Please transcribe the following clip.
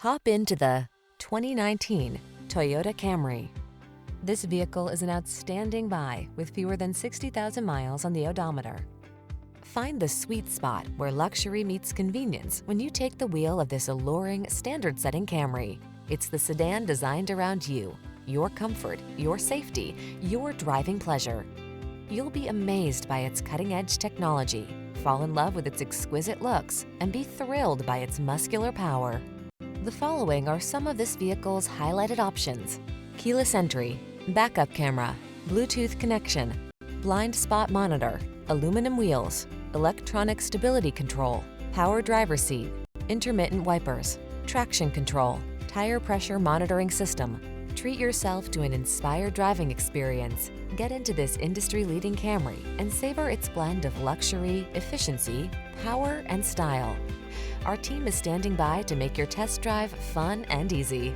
Hop into the 2019 Toyota Camry. This vehicle is an outstanding buy with fewer than 60,000 miles on the odometer. Find the sweet spot where luxury meets convenience when you take the wheel of this alluring, standard-setting Camry. It's the sedan designed around you, your comfort, your safety, your driving pleasure. You'll be amazed by its cutting-edge technology, fall in love with its exquisite looks, and be thrilled by its muscular power. The following are some of this vehicle's highlighted options: keyless entry, backup camera, Bluetooth connection, blind spot monitor, aluminum wheels, electronic stability control, power driver seat, intermittent wipers, traction control, tire pressure monitoring system. Treat yourself to an inspired driving experience. Get into this industry-leading Camry and savor its blend of luxury, efficiency, power, and style. Our team is standing by to make your test drive fun and easy.